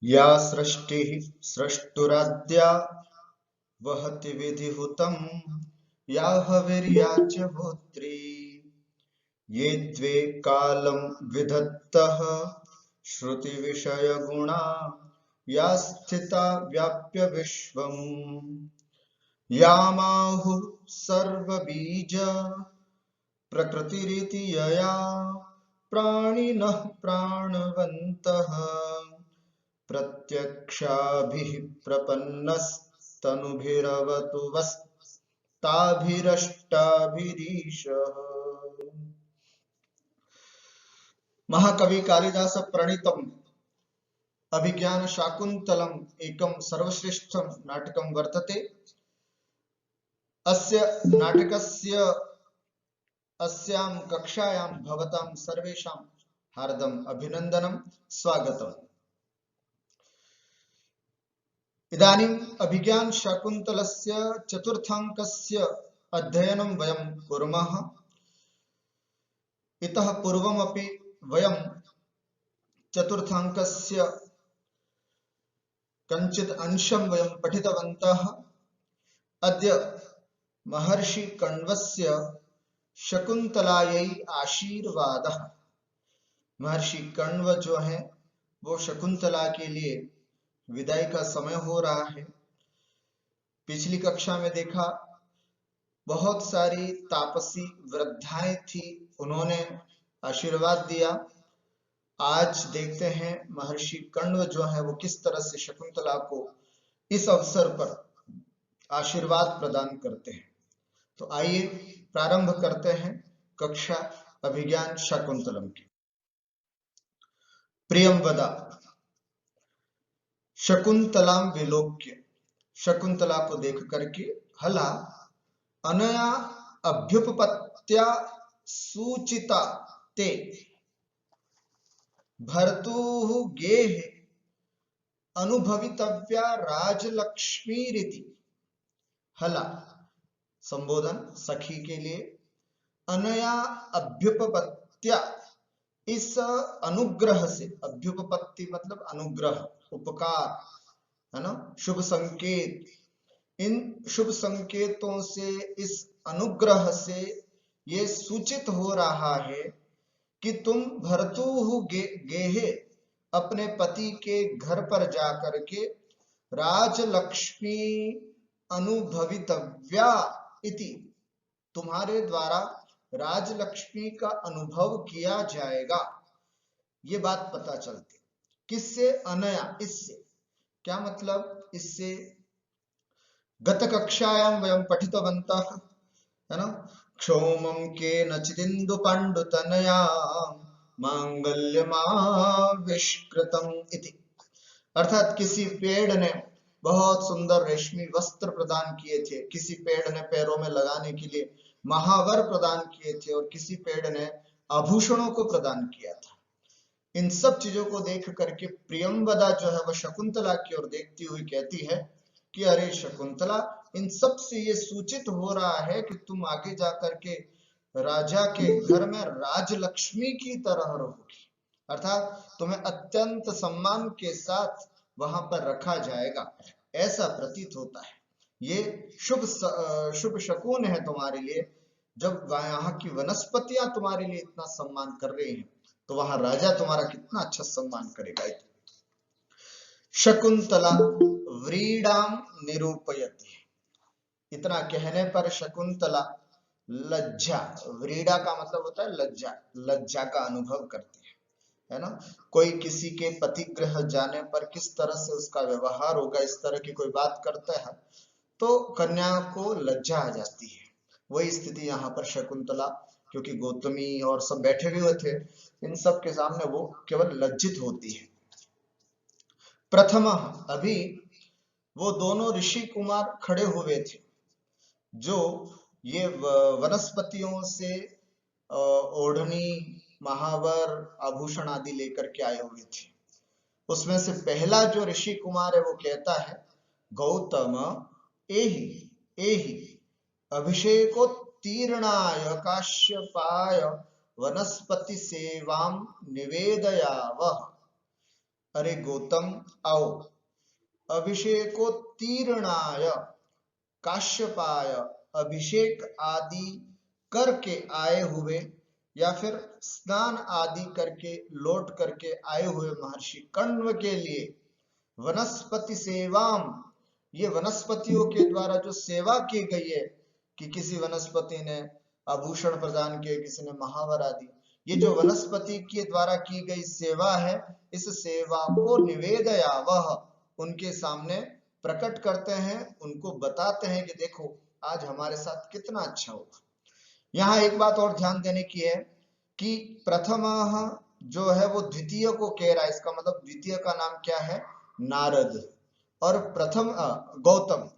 या सृष्टिः स्रष्टुराद्या वहति विधिहुतं या हविर्या च होत्री ये द्वे कालं विधत्तः श्रुतिविषयगुणा या स्थिता व्याप्य विश्वम् यामाहुः सर्वबीज प्रकृतिरिति यया प्राणिनः प्राणवन्तः प्रत्यक्षाभिः प्रपन्नस्तनुभिरवतु वस्ताभिरष्टाभिरीशः। महाकवि कालिदास प्रणीतम अभिज्ञान शाकुंतलम एकम सर्वश्रेष्ठम नाटकम वर्तते। अस्य नाटकस्य अस्यां कक्षायां भवतां सर्वेषां हार्दम् अभिनन्दनं स्वागतम्। इदानीम् अभिज्ञान शाकुंतलस्य चतुर्थाङ्कस्य अध्ययनं वयं कुर्मः। इतः पूर्वमपि वयं चतुर्थाङ्कस्य कञ्चित् अंशं वयं पठितवन्तः। अद्य महर्षि कण्वस्य शकुंतलायै आशीर्वादः। महर्षि कण्व जो है वो शकुंतला के लिए विदाई का समय हो रहा है। पिछली कक्षा में देखा बहुत सारी तापसी वृद्धाएं थी, उन्होंने आशीर्वाद दिया। आज देखते हैं महर्षि कण्व जो है वो किस तरह से शकुंतला को इस अवसर पर आशीर्वाद प्रदान करते हैं। तो आइए प्रारंभ करते हैं कक्षा अभिज्ञान शाकुंतलम की। प्रियम वदा शकुंतलाम विलोक्य, शकुंतला को देख करके हला अनया अभ्युपपत्या सूचिता ते भर्तुः गेह अनुभवितव्या राजलक्ष्मीरिति। हला संबोधन सखी के लिए, अनया अभ्युपपत्या इस अनुग्रह से, अभ्युपपत्ति मतलब अनुग्रह, उपकार है ना, शुभ संकेत। इन शुभ संकेतों से, इस अनुग्रह से ये सूचित हो रहा है कि तुम भर्तुः गेहे अपने पति के घर पर जाकर के राजलक्ष्मी अनुभवितव्या इति, तुम्हारे द्वारा राजलक्ष्मी का अनुभव किया जाएगा। ये बात पता चलती किससे? अनया, इससे। क्या मतलब इससे? गत कक्षायां वयं पठितवन्तः है ना, क्षौमं केनचिदिन्दु पाण्डुतनया मांगल्यमाविष्कृतम् इति। अर्थात किसी पेड़ ने बहुत सुंदर रेशमी वस्त्र प्रदान किए थे, किसी पेड़ ने पैरों में लगाने के लिए महावर प्रदान किए थे, और किसी पेड़ ने आभूषणों को प्रदान किया था। इन सब चीजों को देख करके प्रियंवदा जो है वह शकुंतला की ओर देखती हुई कहती है कि अरे शकुंतला, इन सब से ये सूचित हो रहा है कि तुम आगे जाकर के राजा के घर में राजलक्ष्मी की तरह रहोगी, अर्थात तुम्हें अत्यंत सम्मान के साथ वहां पर रखा जाएगा, ऐसा प्रतीत होता है। ये शुभ शकुन है तुम्हारे लिए। जब यहाँ की वनस्पतियां तुम्हारे लिए इतना सम्मान कर रही हैं, तो वहां राजा तुम्हारा कितना अच्छा सम्मान करेगा। शकुंतला व्रीडाम निरूपयति, इतना कहने पर शकुंतला लज्जा, व्रीडा का मतलब होता है लज्जा, लज्जा का अनुभव करती है ना। कोई किसी के पति गृह जाने पर किस तरह से उसका व्यवहार होगा, इस तरह की कोई बात करता है तो कन्या को लज्जा आ जाती है। वही स्थिति यहाँ पर शकुंतला, क्योंकि गौतमी और सब बैठे हुए थे, इन सब के सामने वो केवल लज्जित होती है। प्रथम, अभी वो दोनों ऋषि कुमार खड़े हुए थे जो ये वनस्पतियों से ओढ़नी, महावर, आभूषण आदि लेकर के आए हुए थे। उसमें से पहला जो ऋषि कुमार है वो कहता है, गौतम एहि एहि अभिषेकोत्तीर्णाय काश्यपाय वनस्पति सेवां निवेदयावः। अरे गौतम आओ, अभिषेकोत्तीर्णाय काश्यपाय, अभिषेक आदि करके आए हुए या फिर स्नान आदि करके लौट करके आए हुए महर्षि कण्व के लिए वनस्पति सेवाम, ये वनस्पतियों के द्वारा जो सेवा की गई है कि किसी वनस्पति ने आभूषण प्रदान किए, किसी ने महावर आदि, ये जो वनस्पति के द्वारा की गई सेवा है, इस सेवा को निवेदया वह उनके सामने प्रकट करते हैं, उनको बताते हैं कि देखो आज हमारे साथ कितना अच्छा हुआ। यहाँ एक बात और ध्यान देने की है कि प्रथम जो है वो द्वितीय को कह रहा है, इसका मतलब द्वितीय का नाम क्या है, नारद, और प्रथम गौतम,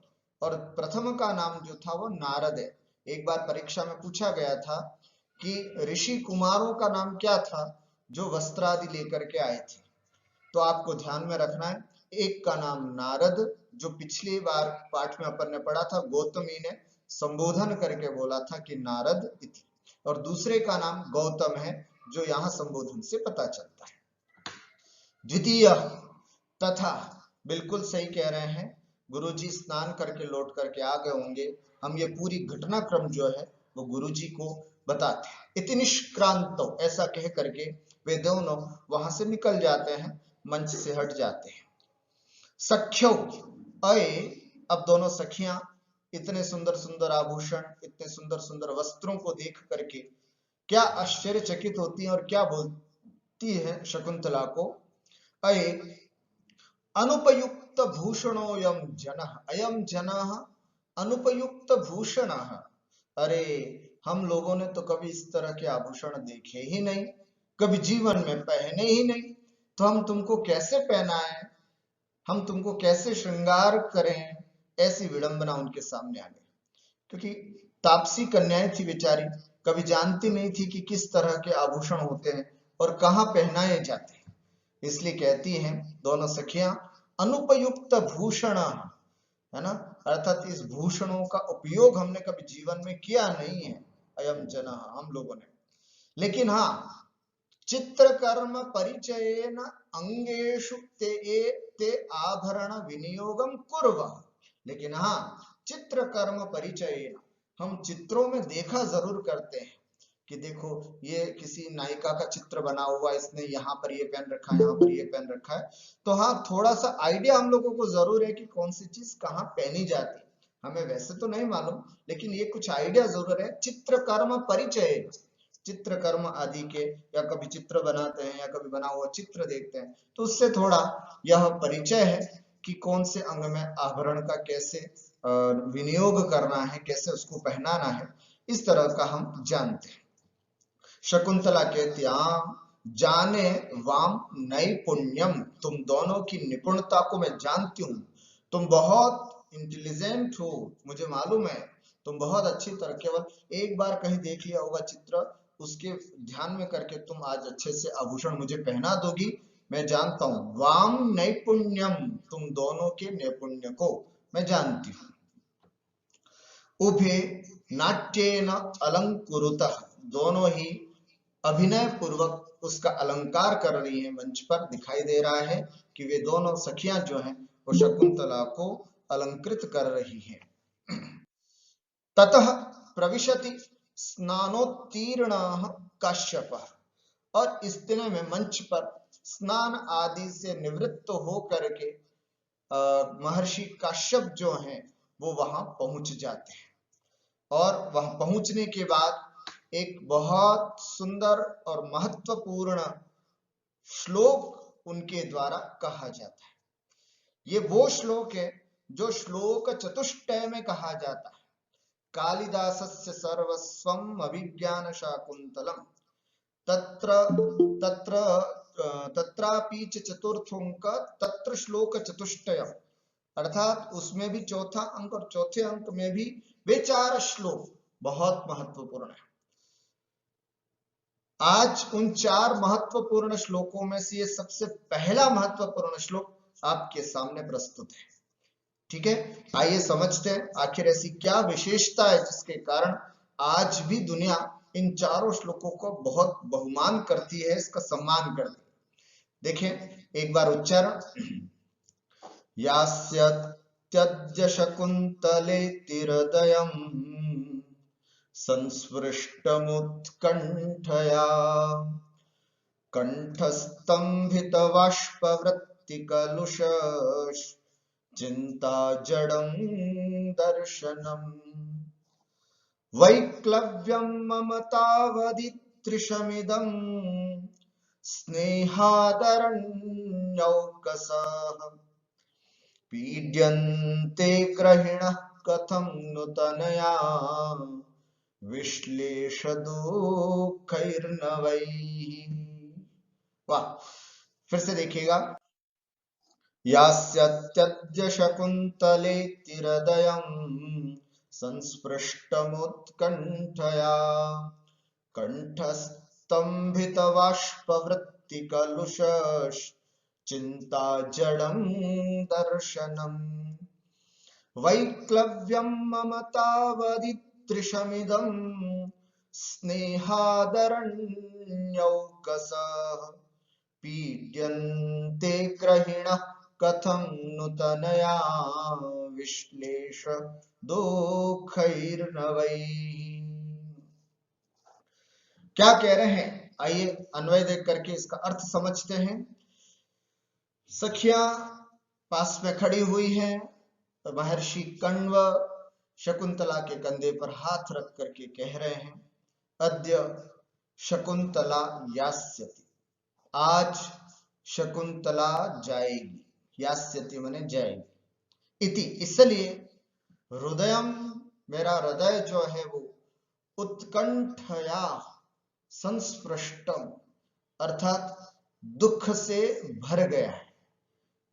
और प्रथम का नाम जो था वो नारद है। एक बार परीक्षा में पूछा गया था कि ऋषि कुमारों का नाम क्या था जो वस्त्र आदि लेकर के आए थे, तो आपको ध्यान में रखना है, एक का नाम नारद जो पिछली बार पाठ में अपन ने पढ़ा था, गौतमी ने संबोधन करके बोला था कि नारद इति, और दूसरे का नाम गौतम है जो यहाँ संबोधन से पता चलता है। द्वितीय तथा, बिल्कुल सही कह रहे हैं, गुरुजी स्नान करके लौट करके आ गए होंगे, हम ये पूरी घटनाक्रम जो है वो गुरुजी को बताते हैं। इति निष्क्रांतो, ऐसा कह करके वे दोनों वहां से निकल जाते हैं, मंच से हट जाते हैं। सख्यो अय, अब दोनों सखियां इतने सुंदर सुंदर आभूषण, इतने सुंदर सुंदर वस्त्रों को देख करके क्या आश्चर्यचकित होती हैं और क्या बोलती है शकुंतला को, अय अनुपयुक्त भूषणोयम जनः, अयम जनः अनुपयुक्त भूषणः, अरे हम लोगों ने तो कभी इस तरह के आभूषण देखे ही नहीं, कभी जीवन में पहने ही नहीं, तो हम तुमको कैसे पहनाएं, हम तुमको कैसे श्रृंगार करें, ऐसी विडंबना उनके सामने आ गई। क्योंकि तापसी कन्याएं थी बेचारी, कभी जानती नहीं थी कि किस तरह के आभूषण होते हैं और कहाँ पहनाए जाते हैं, इसलिए कहती हैं दोनों सखियां अनुपयुक्त भूषण, है ना, अर्थात इस भूषणों का उपयोग हमने कभी जीवन में किया नहीं है, अयम जना, हम लोगों ने। लेकिन हाँ, चित्रकर्म परिचयेन अंगेषु ते आभरण विनियोगम कुर्वः, लेकिन हाँ, चित्रकर्म परिचयेन, हम चित्रों में देखा जरूर करते हैं कि देखो ये किसी नायिका का चित्र बना हुआ, इसने यहाँ पर ये पहन रखा है, यहाँ पर ये पहन रखा है, तो हाँ थोड़ा सा आइडिया हम लोगों को जरूर है कि कौन सी चीज कहाँ पहनी जाती है, हमें वैसे तो नहीं मालूम, लेकिन ये कुछ आइडिया जरूर है। चित्रकर्म परिचय, चित्रकर्म आदि के, या कभी चित्र बनाते हैं या कभी बना हुआ चित्र देखते हैं, तो उससे थोड़ा यह परिचय है कि कौन से अंग में आभरण का कैसे विनियोग करना है, कैसे उसको पहनाना है, इस तरह का हम जानते हैं। शकुंतला कहती, जाने वाम नैपुण्यम, तुम दोनों की निपुणता को मैं जानती हूँ, तुम बहुत इंटेलिजेंट हो, मुझे मालूम है तुम बहुत अच्छी तरह, केवल एक बार कहीं देख लिया होगा चित्र, उसके ध्यान में करके तुम आज अच्छे से आभूषण मुझे पहना दोगी, मैं जानता हूँ। वाम नैपुण्यम, तुम दोनों के नैपुण्य को मैं जानती हूँ। उभे नाट्येन अलंकुरुतः, दोनों ही अभिनय पूर्वक उसका अलंकार कर रही हैं, मंच पर दिखाई दे रहा है कि वे दोनों सखियां जो हैं वो शकुंतला को अलंकृत कर रही हैं। ततः प्रविशति स्नानोत्तीर्णः काश्यपः, और इस दिन में मंच पर स्नान आदि से निवृत्त हो करके महर्षि काश्यप जो हैं वो वहां पहुंच जाते हैं, और वहां पहुंचने के बाद एक बहुत सुंदर और महत्वपूर्ण श्लोक उनके द्वारा कहा जाता है। ये वो श्लोक है जो श्लोक चतुष्टय में कहा जाता है। कालिदासस्य सर्वस्वम अभिज्ञान शाकुंतलम तत्र तत्र तत्रापि चतुर्थोंक तत्र श्लोक चतुष्टय, अर्थात उसमें भी चौथा अंक और चौथे अंक में भी वे 4 श्लोक बहुत महत्वपूर्ण है। आज उन 4 महत्वपूर्ण श्लोकों में से ये सबसे पहला महत्वपूर्ण श्लोक आपके सामने प्रस्तुत है। ठीक है, आइए समझते हैं आखिर ऐसी क्या विशेषता है जिसके कारण आज भी दुनिया इन 4 श्लोकों को बहुत बहुमान करती है, इसका सम्मान करती है। देखें, एक बार उच्चारण। यास्य त्यज्य शकुन्तलेति हृदयम् संस्पृष्टमुत्कण्ठया कंठस्तंभितबाष्पवृत्तिकलुष चिंता जडं दर्शनम् वैक्लव्यं ममतावदितृषमिदं स्नेहादरण्यौकसः पीड्यन्ते ग्रहिणः कथं नु तनया विश्लेषदुःखैर्नवैः। वाह, फिर से देखिएगा। यास्यत्यद्य शकुन्तलेति हृदयम् संस्पृष्टमुत्कण्ठया कंठस्तंभितबाष्पवृत्तिकलुष चिंता जडं दर्शनम् वैक्लव्यं ममतावदितृषमिदं स्नेहादरण्यौकसः पीड्यन्ते ग्रहिणः कथं नु तनया विश्लेष दुःखैर्नवैः। क्या कह रहे हैं, आइए अन्वय देख करके इसका अर्थ समझते हैं। सखियां पास में खड़ी हुई हैं, महर्षि कण्व शकुंतला के कंधे पर हाथ रख करके कह रहे हैं, अद्य शकुंतला यास्यति, आज शकुंतला जाएगी, यास्यति माने जाएगी, इति इसलिए हृदयम मेरा हृदय जो है वो उत्कंठया संस्पृष्टम अर्थात दुख से भर गया है,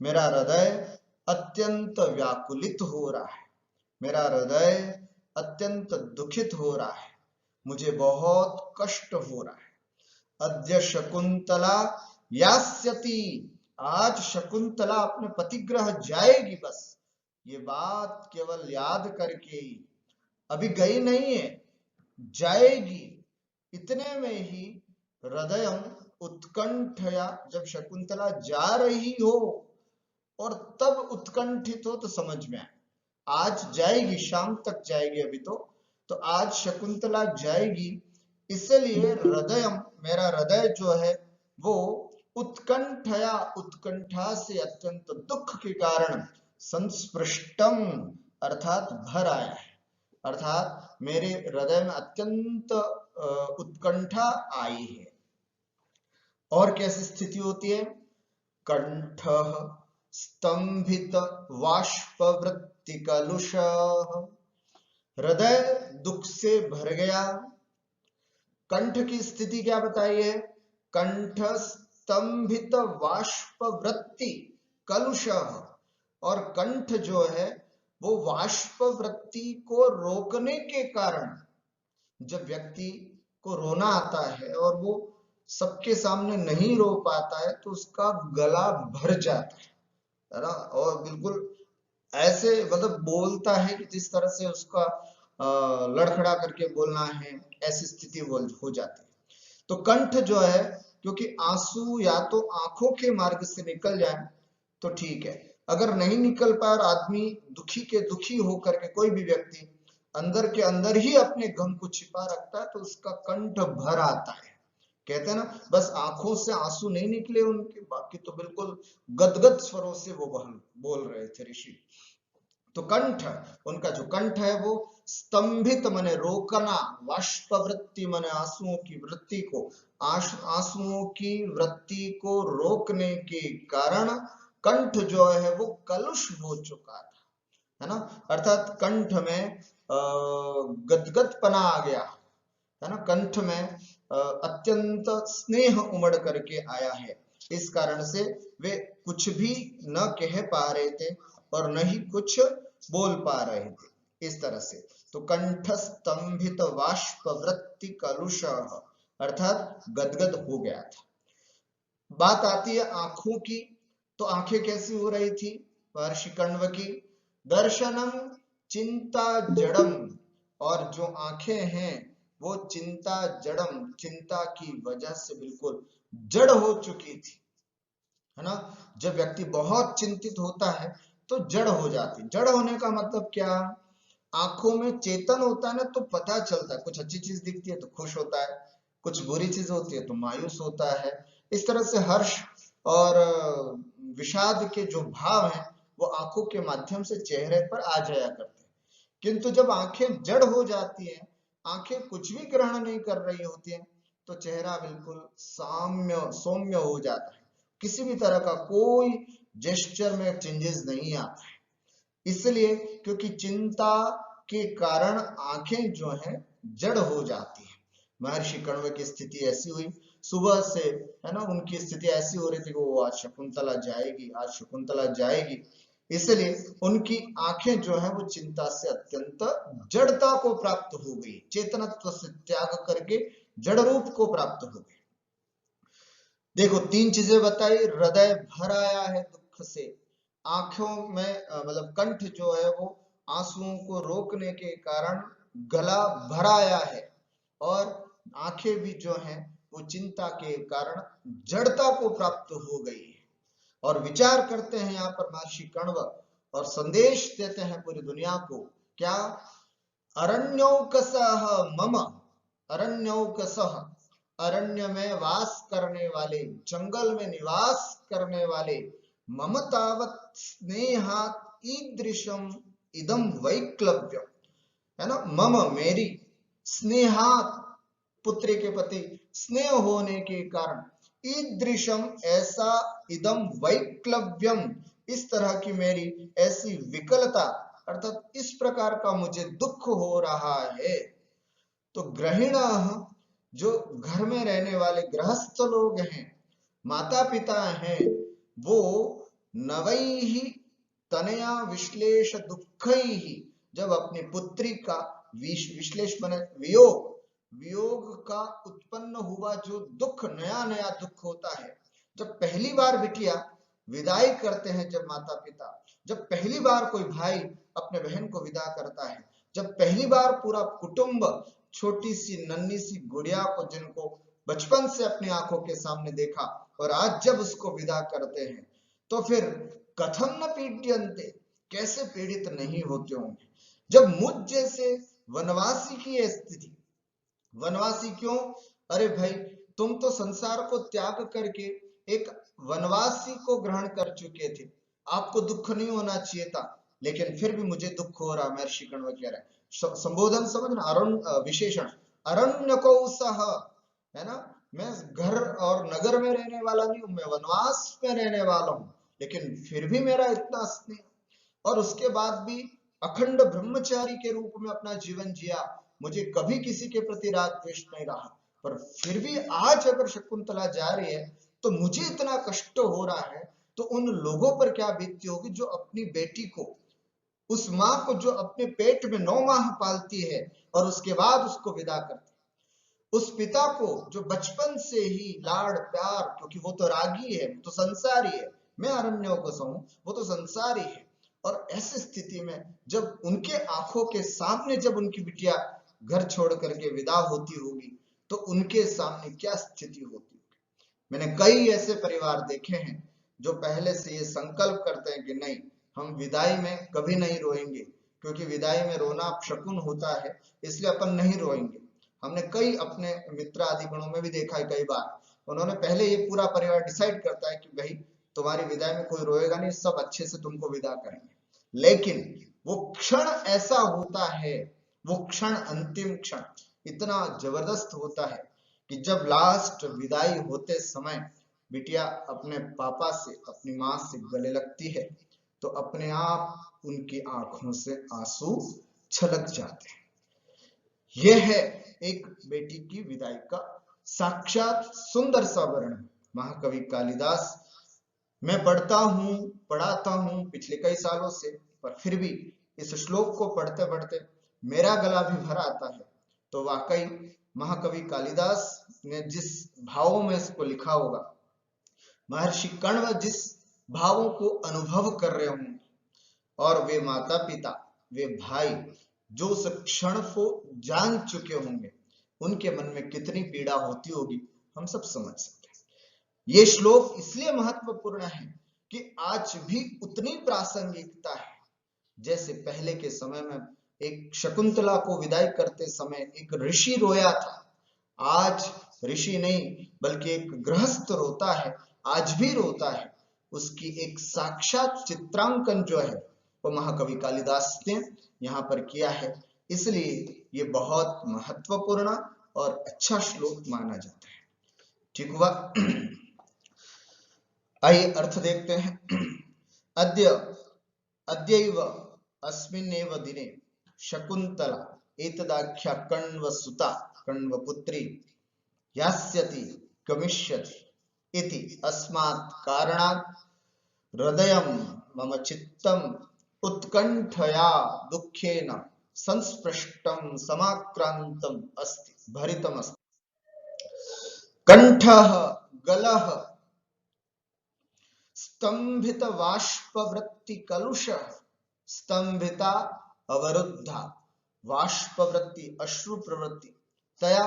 मेरा हृदय अत्यंत व्याकुलित हो रहा है, मेरा हृदय अत्यंत दुखित हो रहा है, मुझे बहुत कष्ट हो रहा है। अद्य शकुंतला यास्यति, आज शकुंतला अपने पतिगृह जाएगी, बस ये बात केवल याद करके, अभी गई नहीं है, जाएगी। इतने में ही हृदयम उत्कंठया, जब शकुंतला जा रही हो और तब उत्कंठित हो तो समझ में आए, आज जाएगी, शाम तक जाएगी अभी तो आज शकुंतला जाएगी, इसलिए हृदयम मेरा हृदय जो है वो उत्कंठया उत्कंठा से अत्यंत दुख के कारण संस्पृष्टम अर्थात भर आया है, अर्थात मेरे हृदय में अत्यंत उत्कंठा आई है। और कैसी स्थिति होती है, कंठ स्तंभित वाष्पवृत्ति कलुष, हृदय दुख से भर गया। कंठ की स्थिति क्या बताइए, कंठ स्तंभित वाष्पवृत्ति कलुष, और कंठ जो है वो वाष्पवृत्ति को रोकने के कारण, जब व्यक्ति को रोना आता है और वो सबके सामने नहीं रो पाता है तो उसका गला भर जाता है ना, और बिल्कुल ऐसे मतलब बोलता है कि जिस तरह से उसका लड़खड़ा करके बोलना है, ऐसी स्थिति हो जाती है। तो कंठ जो है, क्योंकि आंसू या तो आंखों के मार्ग से निकल जाए तो ठीक है, अगर नहीं निकल पाए और आदमी दुखी के दुखी होकर के, कोई भी व्यक्ति अंदर के अंदर ही अपने गम को छिपा रखता है तो उसका कंठ भर आता है। कहते हैं ना, बस आंखों से आंसू नहीं निकले उनके, बाकी तो बिल्कुल गदगद स्वरों से वो बोल रहे थे ऋषि। तो कंठ, उनका जो कंठ है वो स्तंभित माने रोकना, वाष्पवृत्ति माने आंसुओं की वृत्ति को, आंसुओं की वृत्ति को रोकने के कारण कंठ जो है वो कलुष हो चुका था, है ना, अर्थात कंठ में गदगदपना आ गया, है ना, कंठ में अत्यंत स्नेह उमड़ करके आया है, इस कारण से वे कुछ भी न कह पा रहे थे और न ही कुछ बोल पा रहे थे, इस तरह से। तो कंठ स्तंभित वाष्पवृत्ति कलुष अर्थात गदगद हो गया था। बात आती है आंखों की, तो आंखें कैसी हो रही थी महर्षि कण्व की, दर्शनम चिंता जड़म, और जो आंखें हैं वो चिंता जड़म, चिंता की वजह से बिल्कुल जड़ हो चुकी थी, है ना। जब व्यक्ति बहुत चिंतित होता है तो जड़ हो जाती। जड़ होने का मतलब क्या, आंखों में चेतन होता है ना तो पता चलता है, कुछ अच्छी चीज दिखती है तो खुश होता है, कुछ बुरी चीज होती है तो मायूस होता है। इस तरह से हर्ष और विषाद के जो भाव हैं वो आंखों के माध्यम से चेहरे पर आ जाया करते हैं। किंतु जब आंखें जड़ हो जाती हैं, आंखें कुछ भी ग्रहण नहीं कर रही होती हैं, तो चेहरा बिल्कुल सौम्य हो जाता है, किसी भी तरह का कोई जेस्चर में चेंजेस नहीं आता है। इसलिए क्योंकि चिंता के कारण आंखें जो हैं जड़ हो जाती हैं। महर्षि कण्व की स्थिति ऐसी हुई, सुबह से, है ना, उनकी स्थिति ऐसी हो रही थी कि वो आज शकुंतला जाएगी, आज शकुंतला जाएगी। इसलिए उनकी आंखें जो है वो चिंता से अत्यंत जड़ता को प्राप्त हो गई, चेतनत्व से त्याग करके जड़ रूप को प्राप्त हो गई। देखो तीन चीजें बताई, हृदय भर आया है दुख से, आंखों में मतलब कंठ जो है वो आंसुओं को रोकने के कारण गला भर आया है, और आंखें भी जो हैं वो चिंता के कारण जड़ता को प्राप्त हो गई है। और विचार करते हैं यहाँ पर महर्षि कण्व और संदेश देते हैं पूरी दुनिया को, क्या, अरण्यौकसः मम, अरण्यौकसः, अरण्य में वास करने वाले, जंगल में निवास करने वाले, मम तावत् स्नेहात् ईदृशम इदम वैक्लव्यम, है ना, मम मेरी, स्नेहात् पुत्री के प्रति स्नेह होने के कारण, ईदृशम ऐसा, इदम वैक्लव्यम इस तरह की मेरी ऐसी विकलता, अर्थात इस प्रकार का मुझे दुख हो रहा है। तो ग्रहिण, जो घर में रहने वाले गृहस्थ लोग हैं, माता पिता हैं, वो नवैहि तनया विश्लेष दुःखैहि, जब अपनी पुत्री का विश्लेष बने वियोग, वियोग का उत्पन्न हुआ जो दुख, नया नया दुख होता है, जब पहली बार बिटिया विदाई करते हैं, जब माता पिता, जब पहली बार कोई भाई अपने बहन को विदा करता है, जब पहली बार पूरा कुटुंब छोटी सी नन्ही सी गुड़िया को, जिनको बचपन से अपनी आंखों के सामने देखा, और आज जब उसको विदा करते हैं, तो फिर कथम न पीड्यन्ते, कैसे पीड़ित नहीं होते होंगे। जब मुझ जैसे वनवासी की यह स्थिति, वनवासी क्यों, अरे भाई तुम तो संसार को त्याग करके एक वनवासी को ग्रहण कर चुके थे, आपको दुख नहीं होना चाहिए था, लेकिन फिर भी मुझे दुख हो रहा। महर्षि कण्व कह रहा है, संबोधन समझना, अरण्य विशेषण, अरण्य को सह, है ना, मैं घर और नगर में रहने वाला नहीं हूं, मैं वनवास में रहने वाला हूं, लेकिन फिर भी मेरा इतना स्नेह, और उसके बाद भी अखंड ब्रह्मचारी के रूप में अपना जीवन जिया, मुझे कभी किसी के प्रति राग द्वेष नहीं रहा, पर फिर भी आज अगर शकुंतला जा रही है तो मुझे इतना कष्ट हो रहा है, तो उन लोगों पर क्या बीतती होगी जो अपनी बेटी को, उस माँ को जो अपने पेट में 9 माह पालती है और उसके बाद उसको विदा करती है, उस पिता को जो बचपन से ही लाड़ प्यार, क्योंकि वो तो रागी है, वो तो संसारी है, मैं अरण्यों को सहूं, वो तो संसारी है, और ऐसी स्थिति में जब उनके आंखों के सामने जब उनकी बिटिया घर छोड़ करके विदा होती होगी, तो उनके सामने क्या स्थिति होती होगी। मैंने कई ऐसे परिवार देखे हैं जो पहले से ये संकल्प करते हैं कि नहीं, हम विदाई में कभी नहीं रोएंगे, क्योंकि विदाई में रोना शकुन होता है, इसलिए अपन नहीं रोएंगे। हमने कई अपने मित्र आदि गणों में भी देखा है, कई बार उन्होंने पहले ये पूरा परिवार डिसाइड करता है कि भाई तुम्हारी विदाई में कोई रोएगा नहीं, सब अच्छे से तुमको विदा करेंगे, लेकिन वो क्षण ऐसा होता है, वो क्षण, अंतिम क्षण इतना जबरदस्त होता है कि जब लास्ट विदाई होते समय बिटिया अपने पापा से, अपनी माँ से गले लगती है, तो अपने आप उनकी आंखों से आंसू छलक जाते हैं। यह है एक बेटी की विदाई का साक्षात सुंदर सा वर्णन। महाकवि कालिदास, मैं पढ़ता हूँ, पढ़ाता हूँ पिछले कई सालों से, पर फिर भी इस श्लोक को पढ़ते पढ़ते मेरा गला भी भर आता है। तो वाकई महाकवि कालिदास ने जिस भावों में इसको लिखा होगा, महर्षि कण्व जिस भावों को अनुभव कर रहे होंगे, और वे माता पिता, वे भाई जो उस क्षण को जान चुके होंगे, उनके मन में कितनी पीड़ा होती होगी, हम सब समझ सकते हैं। ये श्लोक इसलिए महत्वपूर्ण है कि आज भी उतनी प्रासंगिकता है जैसे पहले के समय में एक शकुंतला को विदाई करते समय एक ऋषि रोया था। आज ऋषि नहीं बल्कि एक गृहस्थ रोता है, आज भी रोता है। उसकी एक साक्षात चित्रांकन जो है वो महाकवि कालिदास ने यहाँ पर किया है, इसलिए ये बहुत महत्वपूर्ण और अच्छा श्लोक माना जाता है। ठीक हुआ। आइए अर्थ देखते हैं। अद्य अद्यैव अस्मिन्नेव दिने शकुंतला एतदाख्या कण्वसुता कण्वपुत्री यास्यति गमिष्यति इति अस्मात् कारणात् हृदयं मम चित्तम् उत्कंठया दुःखेन संस्पृष्टं समाक्रांतम् अस्ति भरितम् अस्ति। कंठः गलः स्तंभित वाष्पवृत्ति कलुषः स्तंभिता अवरुद्धा वाष्पवृत्ति अश्रु प्रवृत्ति तया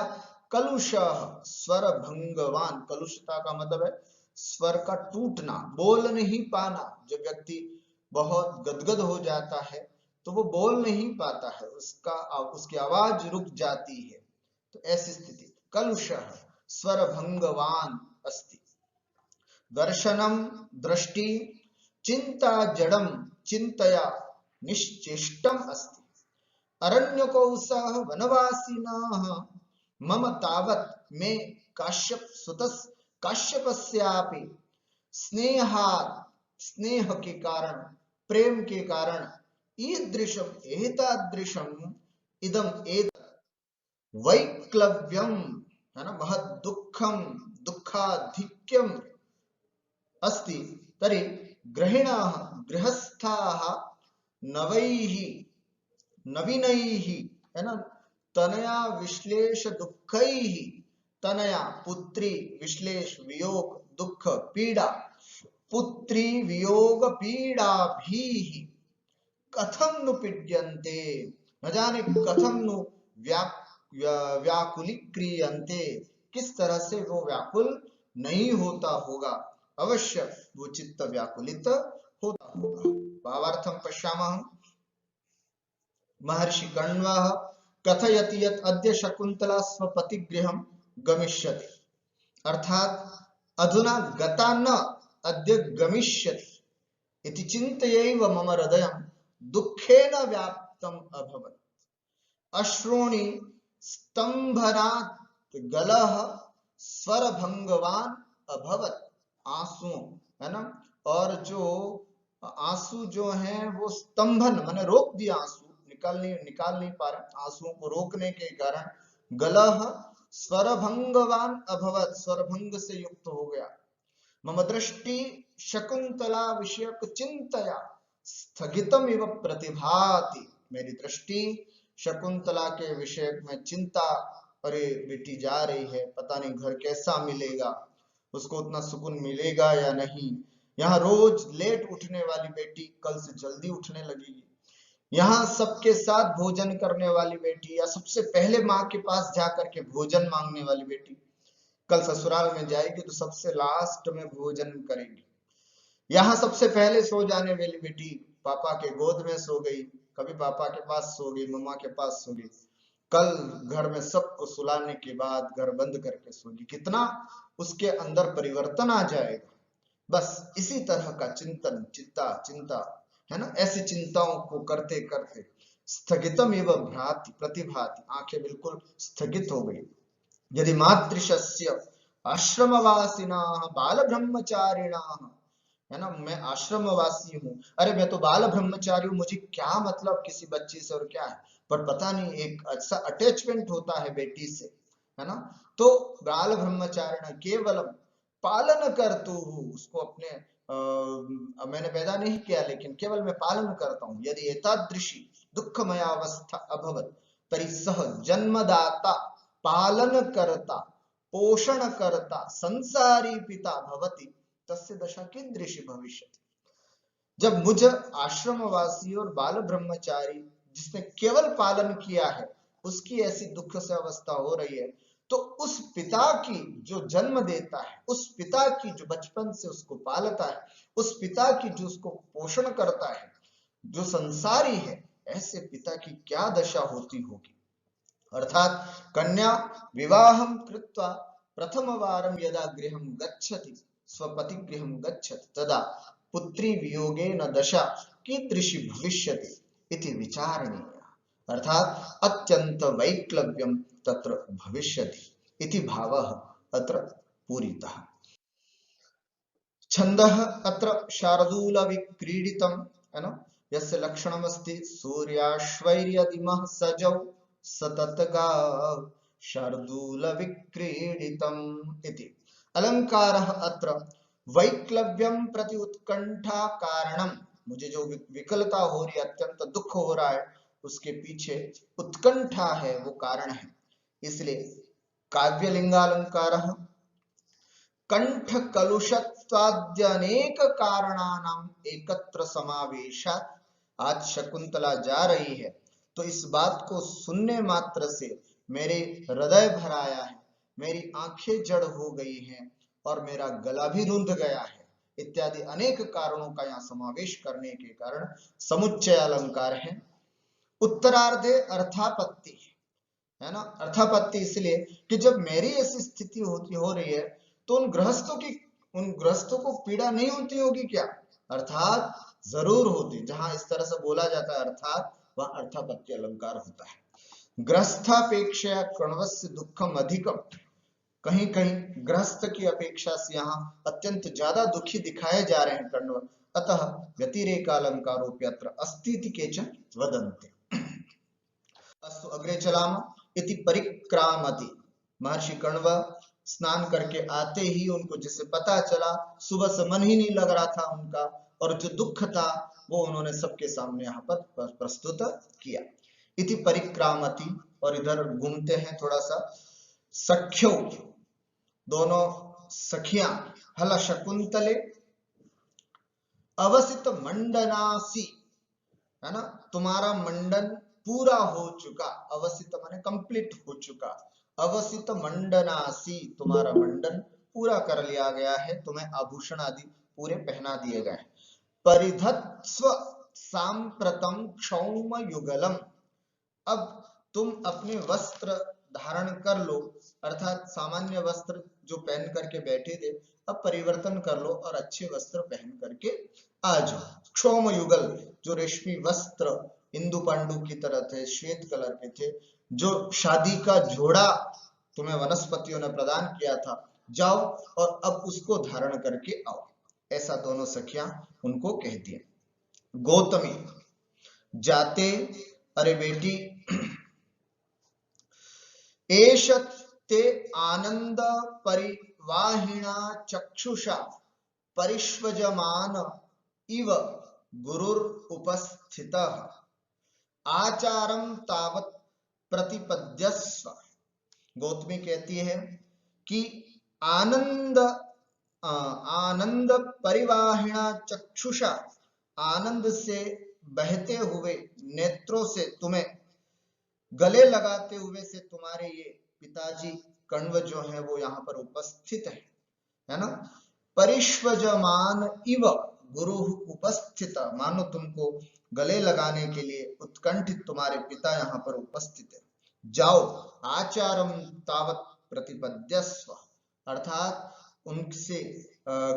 कलुषः स्वर भंगवान। कलुषता का मतलब है स्वर का टूटना, बोल नहीं पाना। जब व्यक्ति बहुत गदगद हो जाता है तो वो बोल नहीं पाता है, उसकी आवाज रुक जाती है, तो ऐसी स्थिति। कलुषः स्वर भंगवान अस्ति। दर्शनम दृष्टि चिंता जड़म चिंतया निश्चेष्टम अस्ति। अरण्यको सह वनवासिनः मम तावत् मे काश्यप सुतस् काश्यपस्यापि स्नेह के कारण, प्रेम के कारण ईदृशम एतादृशम इदम वैक्लव्यम, है ना, महत् दुःखम दुःखाधिक्यम अस्ति तर्हि गृहिणः गृहस्थाः नवीनैः, है ना, तनया विश्लेष दुःखैः, तनया पुत्री विश्लेष वियोग दुःख पीड़ा, पुत्री वियोग पीड़ा भीः कथं नु पीड्यन्ते, न जाने कथं नु व्याकुलीक्रियन्ते, किस तरह से वो व्याकुल नहीं होता होगा। अवश्य वो चित्त व्याकुलित होता होगा। भावार्थम पश्यामः। महर्षि कण्वः कथयति यत् अद्य शकुंतला स्वपतिगृहं गमिष्यति, अर्थात अधुना गता न अद्य गमिष्यति इति चिन्तयैव मम हृदयं दुःखेन व्याप्तम् अभवत्। अश्रूणि स्तंभनात् गलः स्वरभंगवान अभवत्। आंसू, है ना, और जो आंसू जो हैं वो स्तंभन माने रोक दिया, आंसू निकाल नहीं पा रहे, आंसुओं को रोकने के कारण गलह स्वरभंगवान अभवत, स्वरभंग से युक्त हो गया। मम दृष्टि शकुंतला विषयक चिंतया स्थगितम इव प्रतिभाति, मेरी दृष्टि शकुंतला के विषय में चिंता, अरे बेटी जा रही है, पता नहीं घर कैसा मिलेगा, उसको उतना सुकून मिलेगा या नहीं। यहाँ रोज लेट उठने वाली बेटी कल से जल्दी उठने लगेगी। यहाँ सबके साथ भोजन करने वाली बेटी, या सबसे पहले माँ के पास जाकर के भोजन मांगने वाली बेटी, कल ससुराल में जाएगी तो सबसे लास्ट में भोजन करेगी। यहाँ सबसे पहले सो जाने वाली बेटी पापा के गोद में सो गई, कभी पापा के पास सो गई, मम्मा के पास सो गई, कल घर में सबको सुलाने के बाद घर बंद करके सोगी। कितना उसके अंदर परिवर्तन आ जाएगा। बस इसी तरह का चिंतन, चिंता, है ना, ऐसी चिंताओं को करते करते स्थगितम एव भ्राति प्रतिभाति, आंखें बिल्कुल स्थगित हो गई। यदि मातृशस्य आश्रमवासिना बाल ब्रह्मचारिणा, है ना, मैं आश्रमवासी हूँ, अरे मैं तो बाल ब्रह्मचारी हूँ, मुझे क्या मतलब किसी बच्ची से, और क्या है, पर पता नहीं एक अच्छा अटैचमेंट होता है बेटी से, है ना। तो बाल ब्रह्मचारिण केवलम पालन करतु, उसको अपने मैंने पैदा नहीं किया लेकिन केवल मैं पालन करता हूँ। यदि एतादृशी दुःखमयावस्था अभवत् तर्हि सह जन्मदाता पालन करता पोषण करता संसारी पिता भवति तस्य दशा कीदृशी भविष्यति। जब मुझ आश्रमवासी और बाल ब्रह्मचारी जिसने केवल पालन किया है उसकी ऐसी दुख से अवस्था हो रही है, तो उस पिता की जो जन्म देता है, उस पिता की जो बचपन से उसको पालता है, उस पिता की जो उसको पोषण करता है, जो संसारी है, ऐसे पिता की क्या दशा होती होगी। अर्थात कन्या विवाहं कृत्वा प्रथमवारं यदा गृहं गच्छति, स्वपति गृहं गच्छति, तदा पुत्री वियोगेन दशा कीदृशी भविष्यति इति विचारणीय। अर्थात अत्यंत वैक्लव्यम तत्र भविष्यति इति भावः अत्र पूरितः। छन्दः अत्र शार्दूल विक्रीडितं, है ना, यस्य लक्षणमस्ति सूर्याश्वैर्यदिमः सजौ सततगाव शार्दूल विक्रीडितम् इति। अलंकारः अत्र वैक्लव्यम प्रति उत्कंठा कारणम, मुझे जो विकलता हो रही है, अत्यंत दुख हो रहा है, उसके पीछे उत्कंठा है, वो कारण है। इसलिए काव्यलिंगालंकारः कंठ कलुषत्वाद्यनेक कारणानाम एकत्र समावेशात्। आज शकुंतला जा रही है तो इस बात को सुनने मात्र से मेरे हृदय भर आया है, मेरी आंखें जड़ हो गई हैं और मेरा गला भी रुंध गया है, इत्यादि अनेक कारणों का यहाँ समावेश करने के कारण समुच्चय अलंकार है। उत्तरार्धे अर्थापत्ति, है ना, अर्थापत्ति इसलिए कि जब मेरी ऐसी स्थिति हो रही है तो उन गृहस्थों को पीड़ा नहीं होती होगी क्या? अर्थात जरूर होती। जहां इस तरह से बोला जाता है अर्थात, वह अर्थापत्ति अलंकार होता है। ग्रस्थापेक्षया कण्वस्य दुखम अधिकम, कहीं कहीं गृहस्थ की अपेक्षा से यहाँ अत्यंत ज्यादा दुखी दिखाए जा रहे हैं कण्व, अतः व्यतिरेकालंकारोप्यत्र अस्ति केचन वदन्ति। अस्तु अग्रे चलाम। इति परिक्रामति, महर्षि कण्व स्नान करके आते ही उनको जिसे पता चला, सुबह से मन ही नहीं लग रहा था उनका, और जो दुख था वो उन्होंने सबके सामने यहाँ पर प्रस्तुत किया। इति परिक्रामति, और इधर घूमते हैं थोड़ा सा। सख्यो, दोनों सखियां, हल शकुंतले अवसित मंडनासी, है ना, तुम्हारा मंडन पूरा हो चुका, अवसित माने कंप्लीट हो चुका, अवसित मंडनासी, तुम्हारा मंडन पूरा कर लिया गया है, तुम्हें आभूषण आदि पूरे पहना दिए गए। परिधत्स्व सांप्रतम क्षौम युगलम, अब तुम अपने वस्त्र धारण कर लो, अर्थात सामान्य वस्त्र जो पहन करके बैठे थे अब परिवर्तन कर लो और अच्छे वस्त्र पहन करके आ जाओ। क्षौम युगल, जो रेशमी वस्त्र इंदु पांडु की तरह थे, श्वेत कलर के थे, जो शादी का जोड़ा तुम्हें वनस्पतियों ने प्रदान किया था, जाओ और अब उसको धारण करके आओ। ऐसा दोनों सखियां उनको कहती है। गौतमी जाते, अरे बेटी, एष ते आनंद परिवाहिणा चक्षुषा परिष्वजमान इव गुरुर उपस्थितः आचारम तावत प्रतिपद्यस्व। गौतमी कहती है कि आनंद परिवाहिणा चक्षुषा, आनंद से बहते हुए नेत्रों से तुम्हें गले लगाते हुए से तुम्हारे ये पिताजी कण्व जो है वो यहाँ पर उपस्थित है ना। परिष्वजमान इव गुरु उपस्थित, मानो तुमको गले लगाने के लिए उत्कंठित तुम्हारे पिता यहाँ पर उपस्थित है। जाओ, आचारम तावत प्रतिपद्यस्व, अर्थात उनसे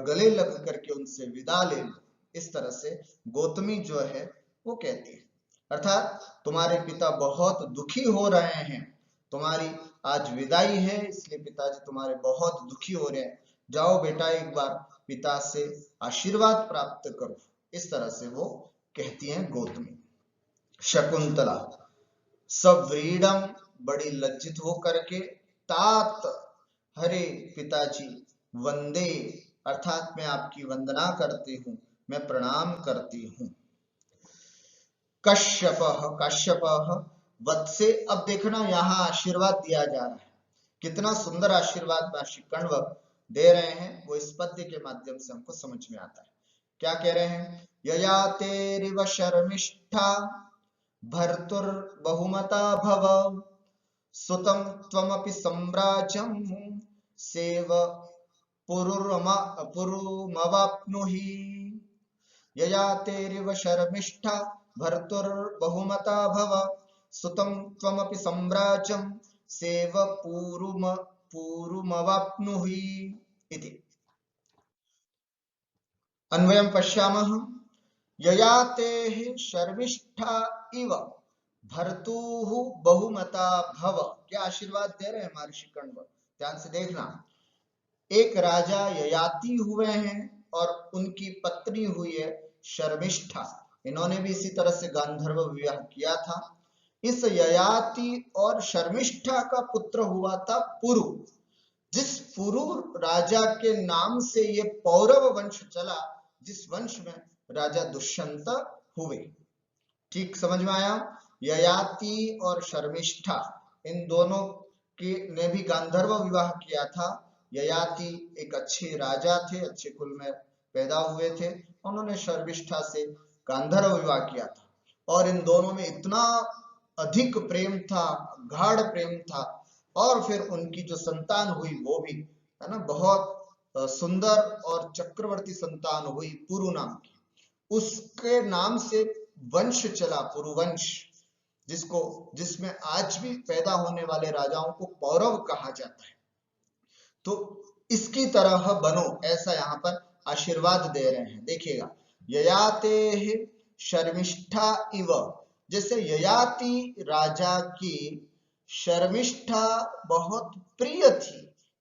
गले लग करके उनसे विदा ले लो। इस तरह से गौतमी जो है वो कहती है, अर्थात तुम्हारे पिता बहुत दुखी हो रहे हैं, तुम्हारी आज विदाई है इसलिए पिताजी तुम्हारे बहुत दुखी हो रहे हैं, जाओ बेटा एक बार पिता से आशीर्वाद प्राप्त करो। इस तरह से वो कहती हैं गौतमी। शकुंतला सव्रीडम, बड़ी लज्जित हो करके, तात, हरे पिताजी, वंदे, अर्थात मैं आपकी वंदना करती हूँ, मैं प्रणाम करती हूँ। कश्यप, काश्यप वत्से, अब देखना यहाँ आशीर्वाद दिया जा रहा है, कितना सुंदर आशीर्वाद महर्षि कण्व दे रहे हैं, वो इस पद्य के माध्यम से हमको समझ में आता है। क्या कह रहे हैं? यया तेरिव शर्मिष्ठा भर्तुर बहुमता भव सुतं त्वमपि सम्राजं सेव पुरुमवाप्नुहि ययातेरिव शर्मिष्ठा भर्तुर्बहुमता भव सुतं त्वमपि सम्राजं सेव पूरुमवाप्नुहि इति। अन्वयं पश्यामः। ययातेः शर्मिष्ठा इव भर्तुः बहुमता भव। क्या आशीर्वाद दे रहे हैं महर्षि कण्व, ध्यान से देखना। एक राजा ययाति हुए हैं और उनकी पत्नी हुई है शर्मिष्ठा। इन्होंने भी इसी तरह से गांधर्व विवाह किया था। इस ययाति और शर्मिष्ठा का पुत्र हुआ था पुरु। जिस पुरु राजा के नाम से ये पौरव वंश चला, जिस वंश में राजा दुष्यंत हुए। ठीक समझ में आया? ययाति और शर्मिष्ठा इन दोनों के ने भी गांधर्व विवाह किया था। ययाति एक अच्छे राजा थे, अच्छे कुल में पैदा हुए थे। उन्होंने शर्मिष्ठा से गांधर्व विवाह किया था और इन दोनों में इतना अधिक प्रेम था, गाढ़ प्रेम था। और फिर उनकी जो संतान हुई वो भी है ना बहुत सुंदर और चक्रवर्ती संतान हुई पुरु नाम की। उसके नाम से वंश चला, पुरुवंश, जिसमें आज भी पैदा होने वाले राजाओं को पौरव कहा जाता है। तो इसकी तरह बनो, ऐसा यहाँ पर आशीर्वाद दे रहे हैं। देखिएगा, ययाते शर्मिष्ठा इव, जैसे ययाति राजा की शर्मिष्ठा बहुत प्रिय थी,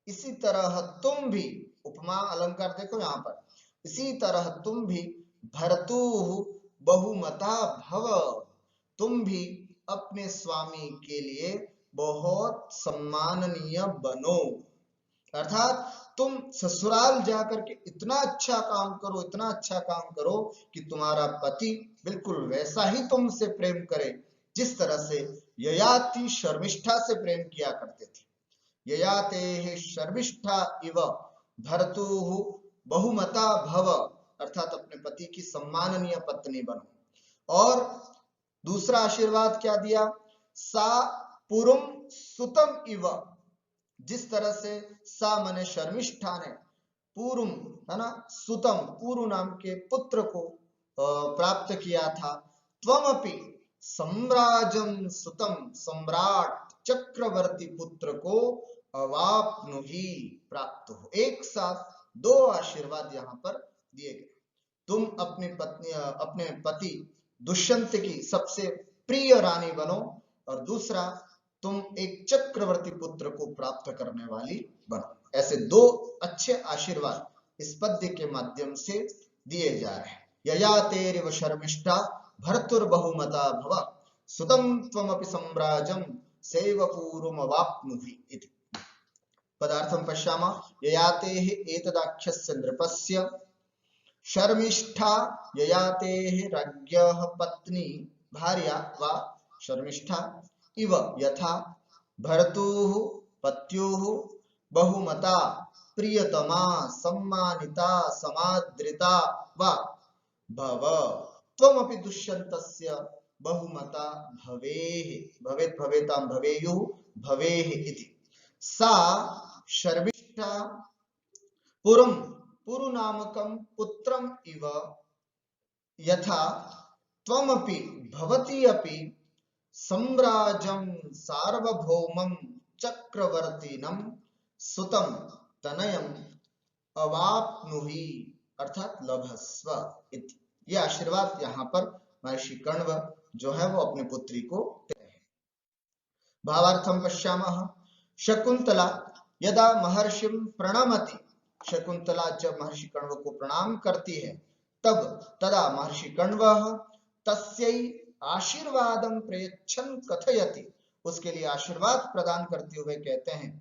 इसी तरह तुम भी, उपमा अलंकार देखो यहाँ पर, इसी तरह तुम भी भर्तुः बहुमता भव, तुम भी अपने स्वामी के लिए बहुत सम्माननीय बनो। अर्थात तुम ससुराल जाकर के इतना अच्छा काम करो, इतना अच्छा काम करो कि तुम्हारा पति बिल्कुल वैसा ही तुमसे प्रेम करे जिस तरह से ययाति शर्मिष्ठा से प्रेम किया करते थे। ययाते शर्मिष्ठा इव भर्तुः बहुमता भव, अर्थात अपने पति की सम्माननीय पत्नी बनो। और दूसरा आशीर्वाद क्या दिया? सा पुरुम सुतम इव, जिस तरह से सा मने शर्मिष्ठा ने पूरुम है ना सुतम पुरु नाम के पुत्र को प्राप्त किया था। त्वमपि सम्राजम सुतम, सम्राट चक्रवर्ती पुत्र को अवाप्नुहि, प्राप्त हो। एक साथ दो आशीर्वाद यहाँ पर दिए गए। तुम अपनी पत्नी, अपने पति दुष्यंत की सबसे प्रिय रानी बनो, और दूसरा तुम एक चक्रवर्ती पुत्र को प्राप्त करने वाली बनो। ऐसे दो अच्छे आशीर्वाद इस पद्य के माध्यम से दिए जा रहे हैं। ययातेरिव शर्मिष्ठा भर्तुर्बहुमता भव सुतं त्वमपि सम्राजं सेवपूर्वमवाप्नुहि इति। पदार्थं पश्यामः। ययातेः एतदाख्यस्य नृपस्य शर्मिष्ठा ययातेः राज्ञः पत्नी भार्या वा शर्मिष्ठा इव यथा भर्तुः पत्युः बहुमता प्रियतमा सम्मानिता समादृता वा भव त्वमपि दुष्यन्तस्य बहुमता भवेः, भवेत् भवेतां भवेयुः भवेः इति। सा शर्मिष्ठा पुरुं पुरुनामकं पुत्रम् इव यथा त्वमपि भवती अपि सम्राजं सार्वभौमं चक्रवर्तीनं सुतं तनयं अवाप्नुहि, अर्थात लभस्व इति। यह आशीर्वाद यहाँ पर महर्षि कण्व जो है वो अपनी पुत्री को दे रहे हैं। भावार्थं पश्यामः। शकुंतला यदा महर्षिं प्रणमति, शकुंतला जब महर्षि कण्व को प्रणाम करती है तब तदा महर्षि कण्वः तस्यै आशीर्वादं प्रयच्छन् कथयति, उसके लिए आशीर्वाद प्रदान करते हुए कहते हैं,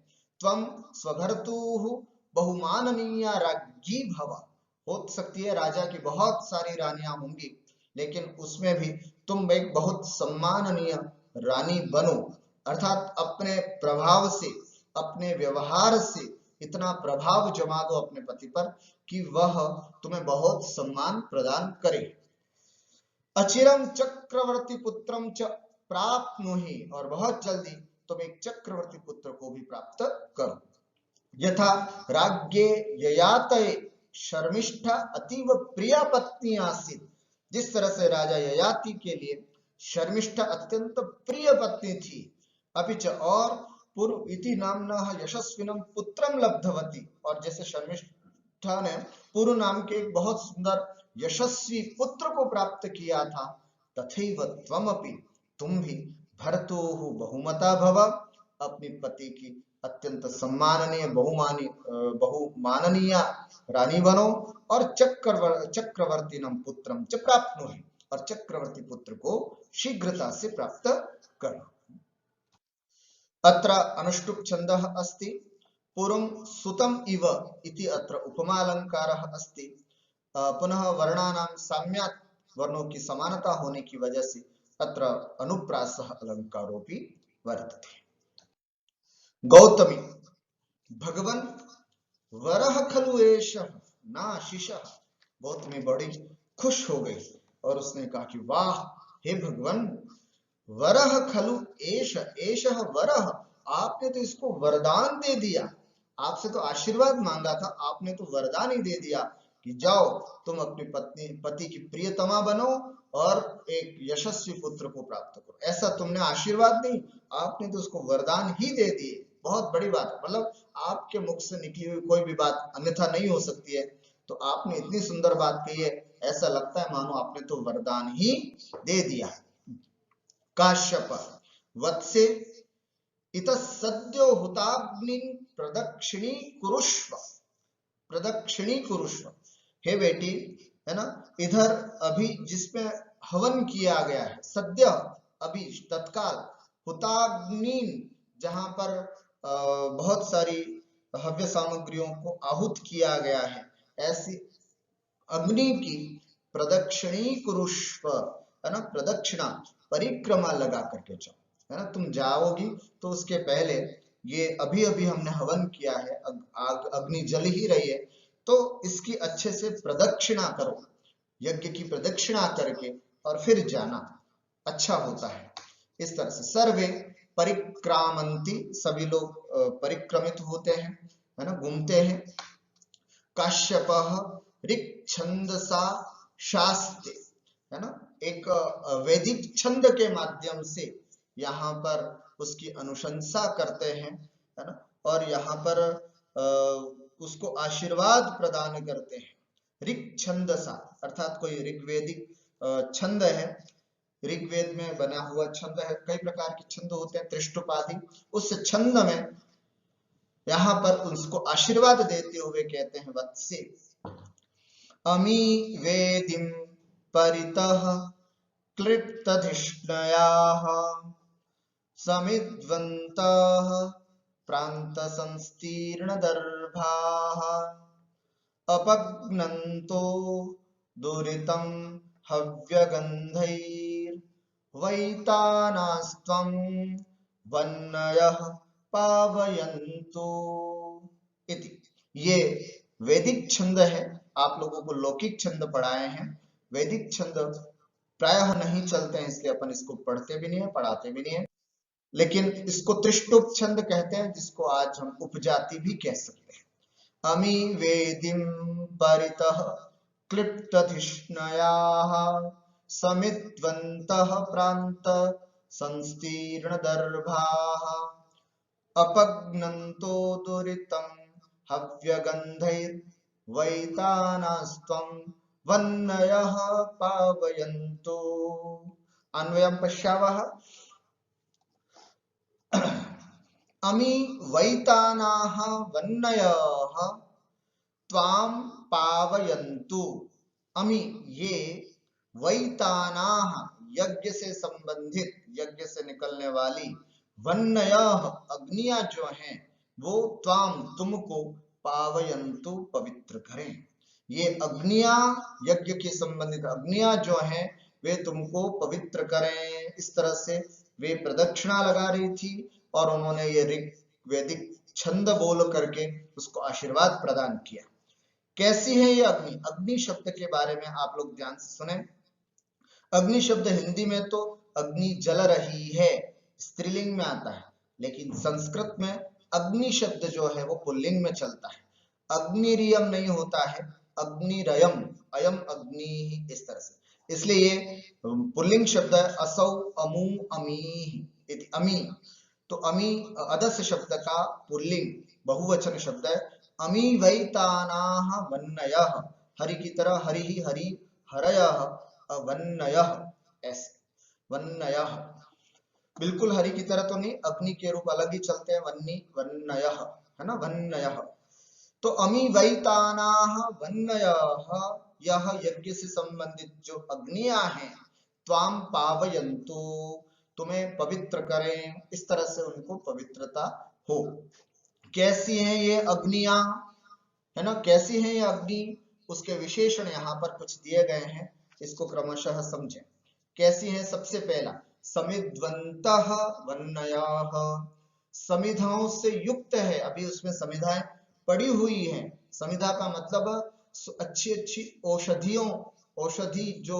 त्वं स्वभर्तुः बहुमाननीया राज्ञी भव। हो सकती है राजा की बहुत सारी रानियां होंगी, लेकिन उसमें भी तुम एक बहुत सम्माननीय रानी बनो। अर्थात अपने प्रभाव से, अपने व्यवहार से इतना प्रभाव जमा दो अपने पति पर कि वह तुम्हें बहुत सम्मान प्रदान करे। अचिरं चक्रवर्ती पुत्रम च प्राप्नुहि, और बहुत जल्दी तुम एक चक्रवर्ती पुत्र को भी प्राप्त करो। यथा राज्ञे ययातये शर्मिष्ठा अतीव प्रिया पत्नी आसीत, जिस तरह से राजा ययाति के लिए शर्मिष्ठा अत्यंत प्रिय पत्नी थी। अपिच और पूर्व इति नामना यशस्विनम पुत्रम लब्धवती, और जैसे शर्मिष्ठा ने पूर्व नाम के एक बहुत सुंदर यशस्वी पुत्र को प्राप्त किया था, तथैव त्वमपि, तुम भी भर्तुः बहुमता भव, अपनी पति की अत्यंत सम्माननीय बहुमाननीय रानी बनो, और चक्रवर्ती नम पुत्रम च प्राप्नुहि, और चक्रवर्ती पुत्र को शीघ्रता से प्राप्त करो। अत्र अनुष्टुप् छन्दः अस्ति, पूर्वं सुतम इव इति अत्र उपमालंकारः अस्ति। पुनः वर्णानां साम्यात्, वर्णों की समानता होने की वजह से अत्र अनुप्रासः अलंकारोपि वर्तते। गौतमी, भगवन वरह खलु एषः नाशिषः। गौतमी बड़ी खुश हो गई और उसने कहा कि वाह हे भगवन, वरह खलु एषः वरह, आपने तो इसको वरदान दे दिया। आपसे तो आशीर्वाद मांगा था, आपने तो वरदान ही दे दिया कि जाओ तुम अपनी पति की प्रियतमा बनो और एक यशस्वी पुत्र को प्राप्त करो। ऐसा तुमने आशीर्वाद नहीं, आपने तो उसको वरदान ही दे दिए। बहुत बड़ी बात है, मतलब आपके मुख से निकली हुई कोई भी बात अन्यथा नहीं हो सकती है, तो आपने इतनी सुंदर बात कही है, ऐसा लगता है मानो आपने तो वरदान ही दे दिया। काश्यप, वत्से इतः सद्यो हुताग्नि प्रदक्षिणी कुरुष्व, प्रदक्षिणी कुरुष्व। हे बेटी, है ना, इधर अभी जिसमें हवन किया गया है, सद्य अभी तत्काल, हुताग्नि जहां पर बहुत सारी हव्य सामग्रियों को आहूत किया गया है, ऐसी अग्नि की प्रदक्षिणी कुरुष्व, है ना, प्रदक्षिणा परिक्रमा लगा करके जाओ, है ना। तुम जाओगी तो उसके पहले ये अभी अभी हमने हवन किया है, अग्नि जल ही रही है, तो इसकी अच्छे से प्रदक्षिणा करो, यज्ञ की प्रदक्षिणा करके और फिर जाना, अच्छा होता है। इस तरह से सर्वे परिक्रामंती, सभी लोग परिक्रमित होते हैं, है ना, घूमते हैं। काश्यपः ऋक् छंदसा शास्ते, है ना, एक वैदिक छंद के माध्यम से यहाँ पर उसकी अनुशंसा करते हैं, है ना, और यहाँ पर उसको आशीर्वाद प्रदान करते हैं। ऋक् छंदसा अर्थात कोई ऋग्वेदिक छंद है, ऋग्वेद में बना हुआ छंद है, कई प्रकार के छंद होते हैं, त्रिष्टुपादि, उस छंद में यहाँ पर उसको आशीर्वाद देते हुए कहते हैं, वत्से अमी वेदिम परितः क्लिप्तधिष्णयाः समिद्वन्तः प्रान्तसंस्तीर्णदर्भाः अपग्नन्तो दुरितं हव्यगन्धैर्वैतानास्त्वं वन्नयः पावयन्तु इति। ये वैदिक छंद है, आप लोगों को लौकिक छंद पढ़ाए हैं, वैदिक छंद प्रायः नहीं चलते हैं, इसलिए अपन इसको पढ़ते भी नहीं है, पढ़ाते भी नहीं है, लेकिन इसको त्रिष्टुप छंद कहते हैं, जिसको आज हम उपजाति भी कह सकते हैं। अमी वेदिम परितः क्लिप्तधिष्णयाः समिद्वन्तः प्रान्त संस्तीर्णदर्भाः अपग्नन्तो दुरितं हव्यगन्धैर्वैतानास्त्वं वन्नयः पावयन्तु। अन्वयं पश्यावः। अमी वैतानाः वन्नयः त्वां पावयन्तु। अमी, ये वैतानाः, यज्ञ से संबंधित, यज्ञ से निकलने वाली, वन्नयः अग्नियां जो हैं, वो त्वां तुमको, पावयन्तु पवित्र करें। ये अग्नियां, यज्ञ के संबंधित अग्नियां जो हैं, वे तुमको पवित्र करें। इस तरह से वे प्रदक्षिणा लगा रही थी और उन्होंने ये ऋग्वेदिक छंद बोल करके उसको आशीर्वाद प्रदान किया। कैसी है ये अग्नि? अग्नि शब्द के बारे में आप लोग ध्यान से सुने। अग्नि शब्द हिंदी में तो अग्नि जल रही है, स्त्रीलिंग में आता है, लेकिन संस्कृत में अग्नि शब्द जो है वो पुल्लिंग में चलता है, अग्निरियम नहीं होता है, अग्निरयम, अयम अग्नि, इस तरह से। इसलिए ये पुल्लिंग शब्द है। असौ अमु अमी इति, अमी, तो अमी अदस्य शब्द का पुल्लिंग बहुवचन शब्द है। अमी वैतानाः वन्नयः, हरि की तरह हरि ही हरि, हरयः वन्नयः, ऐसे वन्नयः, बिल्कुल हरि की तरह तो नहीं, अग्नि के रूप अलग ही चलते हैं, वन्नी वन्नयः, है ना, वन्नयः। तो अमी वैतानाः वन्नयः, यह यज्ञ से संबंधित जो अग्नियां हैं, त्वाम पावयन्तु, तुम्हें पवित्र करें, इस तरह से उनको पवित्रता हो। कैसी हैं ये अग्नियां, है ना, कैसी हैं ये अग्नि, उसके विशेषण यहाँ पर कुछ दिए गए हैं, इसको क्रमशः समझें। कैसी हैं? सबसे पहला, समिध्वन्तः वन्नयाः, समिधाओं से युक्त है, अभी उसमें समिधाएं पड़ी हुई हैं। समिधा का मतलब अच्छी अच्छी औषधियों, औषधि जो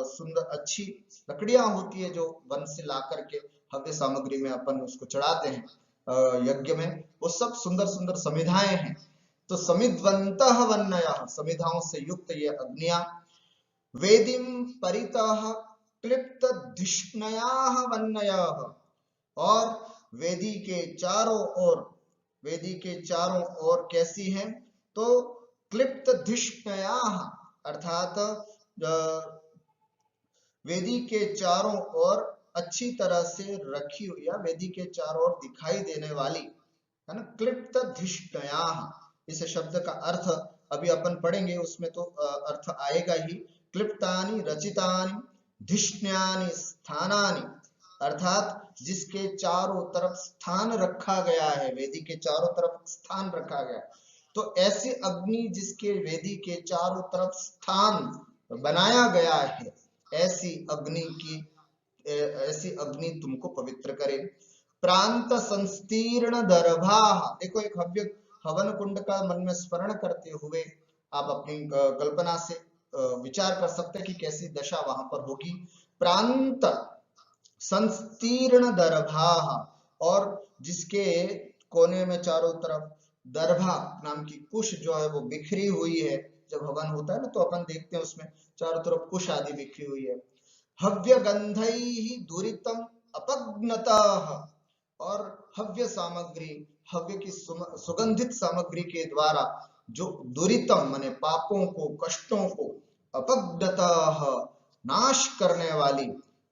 सुंदर अच्छी लकड़ियां होती है, जो वन से ला करके हव्य सामग्री में अपन उसको चढ़ाते हैं यज्ञ में, वो सब सुंदर सुंदर समिधाएं हैं। तो समिध्वन्तः वन्नयाः, समिधाओं से युक्त ये अग्नियां। वेदिं परितः क्लिप्त धिष्णयाः वन्नयाः, और वेदी के चारों ओर, वेदी के चारों ओर कैसी हैं? तो क्लिप्त धिष्णयाः, अर्थात वेदी के चारों ओर अच्छी तरह से रखी हुई, या वेदी के चारों ओर दिखाई देने वाली, है ना, क्लिप्त धिष्णयाः। इस शब्द का अर्थ अभी अपन पढ़ेंगे, उसमें तो अर्थ आएगा ही। क्लिप्तानि रचितानि धिष्ण्यानि स्थानानि, अर्थात जिसके चारों तरफ स्थान रखा गया है, वेदी के चारों तरफ स्थान रखा गया। तो ऐसी अग्नि जिसके वेदी के चारों तरफ स्थान बनाया गया है, ऐसी अग्नि की, ऐसी अग्नि तुमको पवित्र करे। प्रांत संस्तीर्ण दर्भा, देखो एक हव्य हवन कुंड का मन में स्मरण करते हुए आप अपनी कल्पना से विचार कर सकते हैं कि कैसी दशा वहां पर होगी। प्रांत संस्तीर्ण दर्भा, और जिसके कोने में चारों तरफ दर्भा नाम की कुश जो है वो बिखरी हुई है। जब हवन होता है ना, तो अपन देखते हैं उसमें चारों तरफ कुश आदि बिखरी हुई है। हव्य गंधैः दुरितम अपग्नतः, और हव्य सामग्री, हव्य की सुगंधित सामग्री के द्वारा जो दुरितम माने पापों को, कष्टों को, अपग्नतः नाश करने वाली,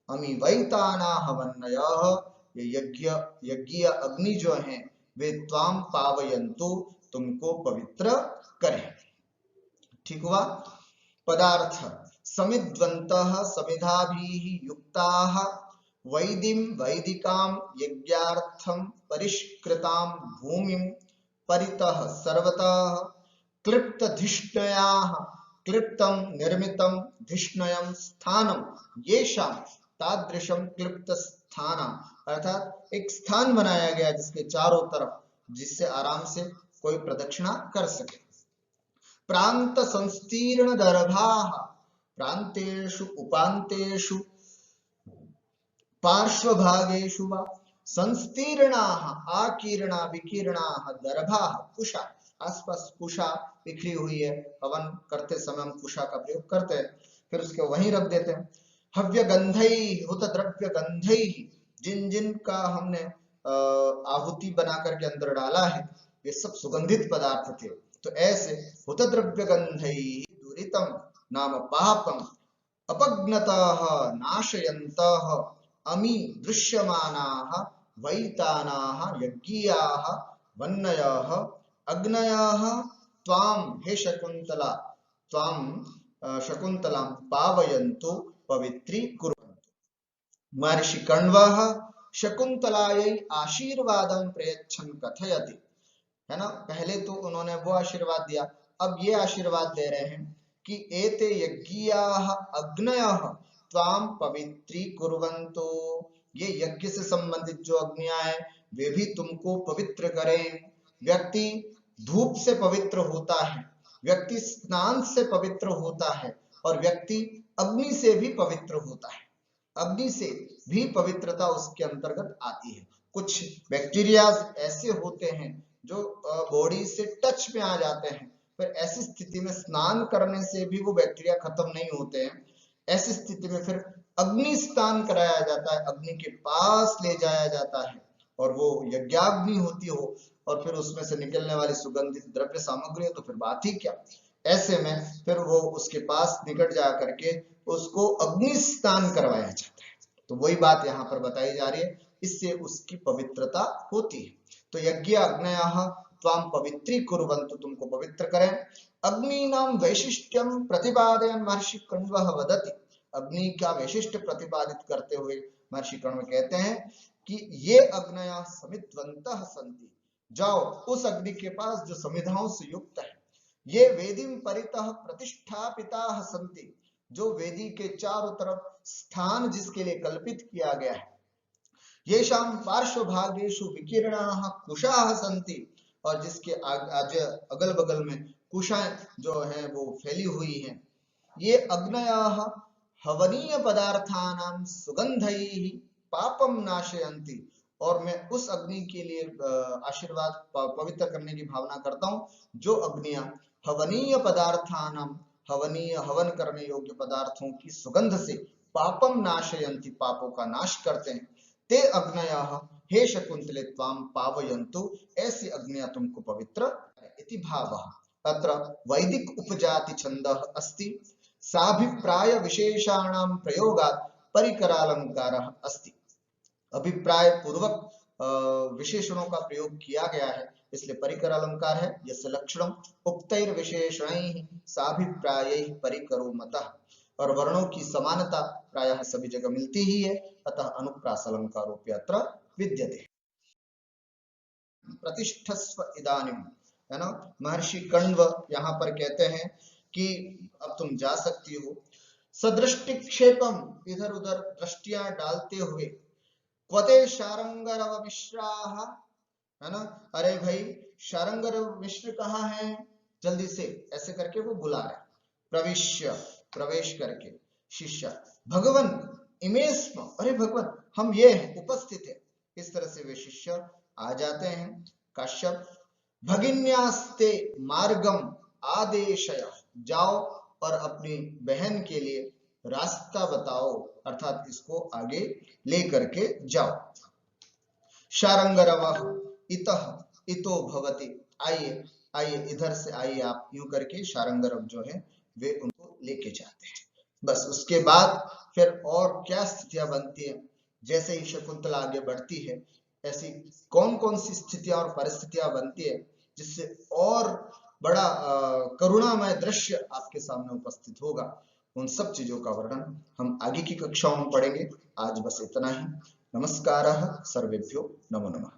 अमी वैतानाः वन्नयाः, ये यज्ञीय अग्नि जो हैं वे त्वाम पावयन्तु, तुमको पवित्र करें। ठीक हुआ। पदार्थ, समिध्वन्तः समिधाभिः युक्ताः वैदिं वैदिकां यज्ञार्थं परिष्कृतां भूमिं परितः सर्वतः क्लिप्तधिष्णयाः क्लिप्तं निर्मितं धिष्णयं स्थानं येषां तादृशं क्लिप्त स्थान, अर्थात एक स्थान बनाया गया जिसके चारों तरफ, जिससे आराम से कोई प्रदक्षिणा कर सके। प्रांत संस्तीर्ण दर्भाः प्रांतेषु उपांतेषु पार्श्वभागेषु वा संस्तीर्णाः आकीर्णा विकीर्णाः दर्भाः कुशा, आसपास कुशा बिखरी हुई है, हवन करते समय हम कुशा का प्रयोग करते हैं, फिर उसके वहीं रख देते हैं। हव्य गंधैः हुत द्रव्य गंधैः, जिन जिन का हमने आहुति बना करके अंदर डाला है, ये सब सुगंधित पदार्थ थे। तो ऐसे हुत द्रव्य गंधैः दुरितम नाम पापम अपग्नतः नाशयन्तः अमी दृश्यमानाः वैतानाः यज्ञीयाः वन्नयाः अग्नयाः त्वां हे शकुन्तला, त्वां शकुन्तलां पावयन्तु पवित्रीकुर्वन्तु। महर्षि कण्वः शकुन्तलायै आशीर्वादं प्रयच्छन् कथयति, है ना, पहले तो उन्होंने वो आशीर्वाद दिया, अब ये आशीर्वाद दे रहे हैं कि एते यज्ञीयाः अग्नयः त्वां पवित्रीकुर्वन्तु, ये यज्ञ से संबंधित जो अग्नियां हैं वे भी तुमको पवित्र करें। व्यक्ति धूप से पवित्र होता है, व्यक्ति स्नान से पवित्र होता है, और व्यक्ति अग्नि से भी पवित्र होता है। अग्नि से भी पवित्रता उसके अंतर्गत आती है। कुछ बैक्टीरियाज ऐसे होते हैं जो बॉडी से टच में आ जाते हैं, फिर ऐसी स्थिति में स्नान करने से भी वो बैक्टीरिया खत्म नहीं होते हैं। ऐसी स्थिति में फिर अग्नि स्नान कराया जाता है, अग्नि के पास ले जाया जाता है और वो यज्ञाग्नि होती हो और फिर उसमें से निकलने वाली सुगंधित द्रव्य सामग्री हो तो फिर बात ही क्या। ऐसे में फिर वो उसके पास निकट जा करके उसको अग्नि स्नान करवाया जाता है। तो वही बात यहाँ पर बताई जा रही है, इससे उसकी पवित्रता होती है। तो यज्ञ अग्नयः त्वां पवित्री कुर्वन्तु, तुमको पवित्र करें। अग्नि नाम वैशिष्ट्यम प्रतिपादयन् महर्षि कण्वः वदति, अग्नि का वैशिष्ट्य प्रतिपादित करते हुए महर्षि कण्व कहते हैं कि ये अग्नयः समिध्वन्तः सन्ति, जाओ उस अग्नि के पास जो समिधाओं से युक्त है। ये वेदीं परितः प्रतिष्ठापिताः सन्ति, जो वेदी के चारों तरफ स्थान जिसके लिए कल्पित किया गया है। येषां पार्श्वभागेषु विकीर्णाः कुशाः सन्ति, और जिसके आज अगल बगल में कुशाएं जो है वो फैली हुई हैं। ये अग्नयः हवनीय पदार्थानां सुगंधैः पापम नाशयन्ति, और मैं उस अग्नि के लिए आशीर्वाद पवित्र करने की भावना करता हूँ जो अग्नियां हवनीय पदार्थानां, हवनीय हवन करने योग्य पदार्थों की सुगंध से पापम नाशयन्ति, पापों का नाश करते हैं। ते अग्नयः हे शकुंतले त्वां पावयन्तु, ऐसी अग्नियां तुमको पवित्र इति भावः। अत्र वैदिक उपजाति छन्दः अस्ति, साभिप्राय विशेषाणां प्रयोगात् परिकरालंकारः अस्ति। अभिप्राय पूर्वक विशेषणों का प्रयोग किया गया है, इसलिए परिकर अलंकार है। यस्य लक्षणम उक्तैर विशेषणैः साभिप्रायैः परिकरो मतः, और वर्णों की समानता प्रायः सभी जगह मिलती ही है, अतः अनुप्रास अलंकारोऽपि अत्र विद्यते। प्रतिष्ठस्व इदानीम, है ना। महर्षि कण्व यहाँ पर कहते हैं कि अब तुम जा सकती हो। सदृष्टिक्षेपम, इधर उधर दृष्टियां डालते हुए, क्वते शारंगरव मिश्राः, है ना, अरे भाई शारंगरव मिश्र कहाँ है, जल्दी से, ऐसे करके वो बुला रहे। प्रविश्य, प्रवेश करके, शिष्य भगवन इमेस्म, अरे भगवन हम ये हैं, उपस्थित है। इस तरह से वे शिष्य आ जाते हैं। काश्यप भगिन्यास्ते मार्गम आदेशय, जाओ और अपनी बहन के लिए रास्ता बताओ, अर्थात इसको आगे ले करके जाओ। शारंगरवः इतः इतो भवति, आइए आइए इधर से आइए आप, यूं करके शारंगरव जो है वे उनको लेके जाते हैं। बस उसके बाद फिर और क्या स्थितियां बनती है, जैसे ही शकुंतला आगे बढ़ती है ऐसी कौन कौन सी स्थितियां और परिस्थितियां बनती है जिससे और बड़ा करुणामय दृश्य आपके सामने उपस्थित होगा, उन सब चीजों का वर्णन हम आगे की कक्षाओं में पढ़ेंगे। आज बस इतना ही। नमस्कारः सर्वेभ्यो, नमो नमः।